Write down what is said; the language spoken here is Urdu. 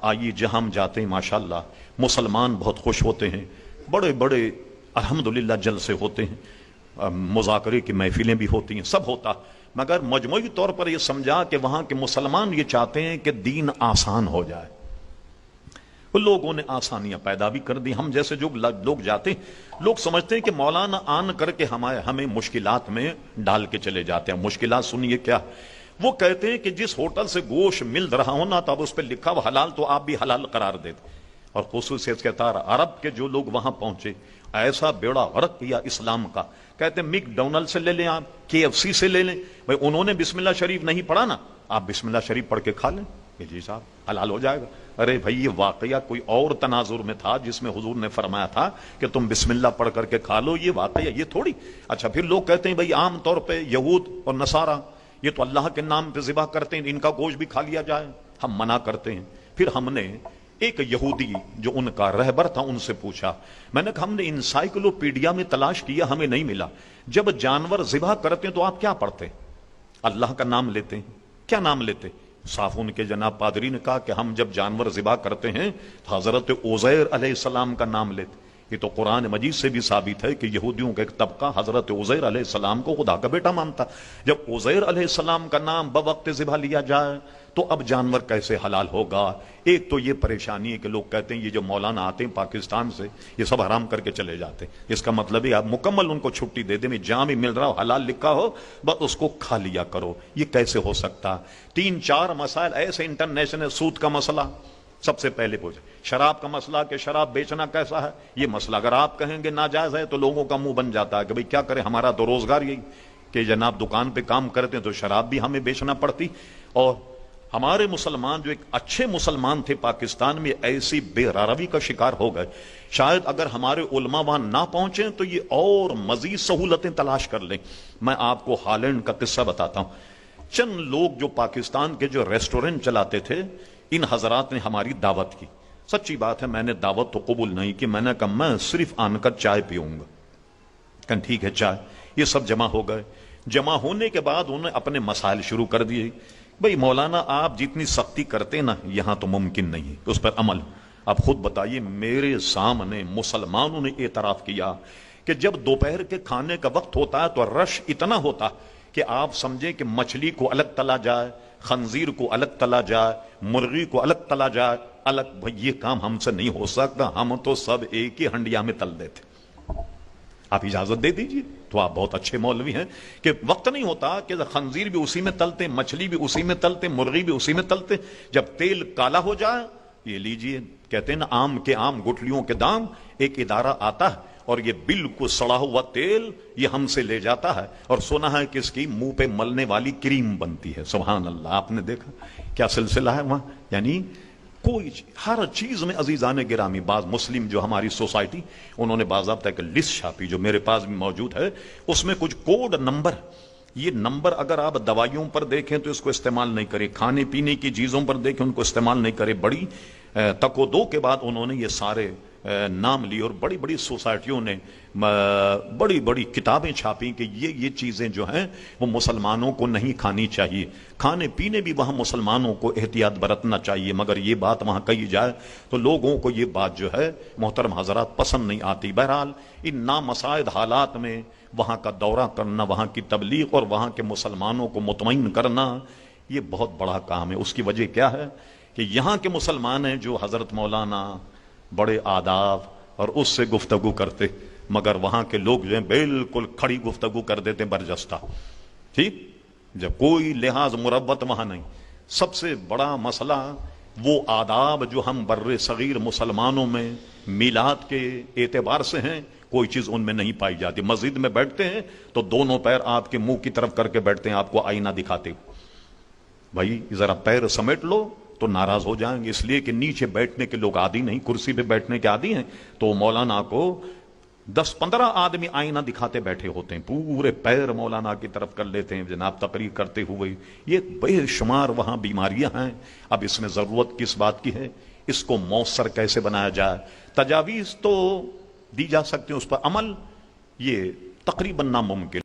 آئیے جہاں ہم جاتے ہیں ماشاءاللہ مسلمان بہت خوش ہوتے ہیں، بڑے بڑے الحمدللہ جلسے ہوتے ہیں، مذاکرے کی محفلیں بھی ہوتی ہیں، سب ہوتا، مگر مجموعی طور پر یہ سمجھا کہ وہاں کے مسلمان یہ چاہتے ہیں کہ دین آسان ہو جائے۔ لوگوں نے آسانیاں پیدا بھی کر دی۔ ہم جیسے جو لوگ جاتے ہیں، لوگ سمجھتے ہیں کہ مولانا آن کر کے ہمیں مشکلات میں ڈال کے چلے جاتے ہیں۔ مشکلات سنیے کیا، وہ کہتے ہیں کہ جس ہوٹل سے گوشت مل رہا ہو نا تو اب اس پہ لکھا ہوا حلال تو آپ بھی حلال قرار دیتے، اور خصوصیت کے طور عرب کے جو لوگ وہاں پہنچے ایسا بیڑا غرق کیا اسلام کا، کہتے ہیں میک ڈونلڈ سے لے لیں، آپ KFC سے لے لیں، بھائی انہوں نے بسم اللہ شریف نہیں پڑھا نا، آپ بسم اللہ شریف پڑھ کے کھا لیں، کہ جی صاحب حلال ہو جائے گا۔ ارے بھائی یہ واقعہ کوئی اور تناظر میں تھا جس میں حضور نے فرمایا تھا کہ تم بسم اللہ پڑھ کر کے کھا لو، یہ واقعہ یہ تھوڑی۔ اچھا پھر لوگ کہتے ہیں بھائی عام طور پہ یہود اور نصارہ یہ تو اللہ کے نام پہ ذبح کرتے ہیں، ان کا گوشت بھی کھا لیا جائے، ہم منع کرتے ہیں۔ پھر ہم نے ایک یہودی جو ان کا رہبر تھا ان سے پوچھا، میں نے کہا ہم نے انسائکلوپیڈیا میں تلاش کیا، ہمیں نہیں ملا، جب جانور ذبح کرتے ہیں تو آپ کیا پڑھتے ہیں؟ اللہ کا نام لیتے ہیں، کیا نام لیتے؟ صاف ان کے جناب پادری نے کہا کہ ہم جب جانور ذبح کرتے ہیں تو حضرت عزیر علیہ السلام کا نام لیتے۔ یہ تو قرآن مجید سے بھی ثابت ہے کہ یہودیوں کا ایک طبقہ حضرت عزیر علیہ السلام کو خدا کا بیٹا مانتا۔ جب عزیر علیہ السلام کا نام بوقت ذبح لیا جائے تو اب جانور کیسے حلال ہوگا؟ ایک تو یہ پریشانی ہے کہ لوگ کہتے ہیں یہ جو مولانا آتے ہیں پاکستان سے یہ سب حرام کر کے چلے جاتے ہیں، اس کا مطلب ہے آپ مکمل ان کو چھٹی دے دیں، جہاں بھی مل رہا ہو حلال لکھا ہو بس اس کو کھا لیا کرو۔ یہ کیسے ہو سکتا؟ 3-4 مسائل ایسے انٹرنیشنل، سود کا مسئلہ سب سے پہلے پوچھے، شراب کا مسئلہ کہ شراب بیچنا کیسا ہے، یہ مسئلہ اگر آپ کہیں گے ناجائز ہے تو لوگوں کا منہ بن جاتا ہے کہ بھئی کیا کریں، ہمارا تو روزگار یہی کہ جناب دکان پہ کام کرتے ہیں تو شراب بھی ہمیں بیچنا پڑتی۔ اور ہمارے مسلمان جو ایک اچھے مسلمان تھے پاکستان میں ایسی بے روی کا شکار ہو گئے، شاید اگر ہمارے علماء وہاں نہ پہنچیں تو یہ اور مزید سہولتیں تلاش کر لیں۔ میں آپ کو ہالینڈ کا قصہ بتاتا ہوں۔ چند لوگ جو پاکستان کے جو ریسٹورنٹ چلاتے تھے، ان حضرات نے ہماری دعوت کی، سچی بات ہے میں نے دعوت تو قبول نہیں کی، میں نے کہا میں صرف آن کر چائے پیوں گا، کہ ٹھیک ہے چائے۔ یہ سب جمع ہو گئے، جمع ہونے کے بعد انہوں نے اپنے مسائل شروع کر دیے۔ بھئی مولانا آپ جتنی سختی کرتے نا یہاں تو ممکن نہیں ہے اس پر عمل۔ اب خود بتائیے، میرے سامنے مسلمانوں نے اعتراف کیا کہ جب دوپہر کے کھانے کا وقت ہوتا ہے تو رش اتنا ہوتا کہ آپ سمجھیں کہ مچھلی کو الگ تلا جائے، خنزیر کو الگ تلا جائے، مرغی کو الگ تلا جائے، الگ۔ بھئی یہ کام ہم سے نہیں ہو سکتا، ہم تو سب ایک ہی ہنڈیا میں تل دیتے، آپ اجازت دے دیجئے۔ تو آپ بہت اچھے مولوی ہیں کہ وقت نہیں ہوتا کہ خنزیر بھی اسی میں تلتے، مچھلی بھی اسی میں تلتے، مرغی بھی اسی میں تلتے، جب تیل کالا ہو جائے یہ لیجئے، کہتے ہیں نا آم کے آم گٹھلیوں کے دام، ایک ادارہ آتا ہے اور یہ بالکل سڑا ہوا تیل یہ ہم سے لے جاتا ہے، اور سنا ہے کہ اس کی منہ پہ ملنے والی کریم بنتی ہے۔ سبحان اللہ، آپ نے دیکھا کیا سلسلہ ہے وہاں، یعنی کوئی ہر چیز میں عزیزان گرامی۔ بعض مسلم جو ہماری سوسائٹی انہوں نے باضابطہ ایک لسٹ چھاپی جو میرے پاس بھی موجود ہے، اس میں کچھ کوڈ نمبر، یہ نمبر اگر آپ دوائیوں پر دیکھیں تو اس کو استعمال نہیں کریں، کھانے پینے کی چیزوں پر دیکھیں ان کو استعمال نہیں کریں۔ بڑی تک و دو کے بعد انہوں نے یہ سارے نام لیے، اور بڑی بڑی سوسائٹیوں نے بڑی بڑی کتابیں چھاپی کہ یہ چیزیں جو ہیں وہ مسلمانوں کو نہیں کھانی چاہیے۔ کھانے پینے بھی وہاں مسلمانوں کو احتیاط برتنا چاہیے، مگر یہ بات وہاں کہی جائے تو لوگوں کو یہ بات جو ہے محترم حضرات پسند نہیں آتی۔ بہرحال ان نامساعد حالات میں وہاں کا دورہ کرنا، وہاں کی تبلیغ اور وہاں کے مسلمانوں کو مطمئن کرنا یہ بہت بڑا کام ہے۔ اس کی وجہ کیا ہے کہ یہاں کے مسلمان ہیں جو حضرت مولانا بڑے آداب اور اس سے گفتگو کرتے، مگر وہاں کے لوگ جو ہیں بالکل کھڑی گفتگو کر دیتے برجستہ، ٹھیک، جب کوئی لحاظ مربت وہاں نہیں۔ سب سے بڑا مسئلہ وہ آداب جو ہم بر صغیر مسلمانوں میں میلاد کے اعتبار سے ہیں، کوئی چیز ان میں نہیں پائی جاتی۔ مسجد میں بیٹھتے ہیں تو دونوں پیر آپ کے منہ کی طرف کر کے بیٹھتے ہیں، آپ کو آئینہ دکھاتے ہوئے، بھائی ذرا پیر سمیٹ لو تو ناراض ہو جائیں گے، اس لیے کہ نیچے بیٹھنے کے لوگ عادی نہیں، کرسی پہ بیٹھنے کے عادی ہیں، تو مولانا کو 10-15 آدمی آئینہ دکھاتے بیٹھے ہوتے ہیں، پورے پیر مولانا کی طرف کر لیتے ہیں جناب تقریر کرتے ہوئے۔ یہ بے شمار وہاں بیماریاں ہیں۔ اب اس میں ضرورت کس بات کی ہے، اس کو مؤثر کیسے بنایا جائے؟ تجاویز تو دی جا سکتے ہیں، اس پر عمل یہ تقریباً ناممکن۔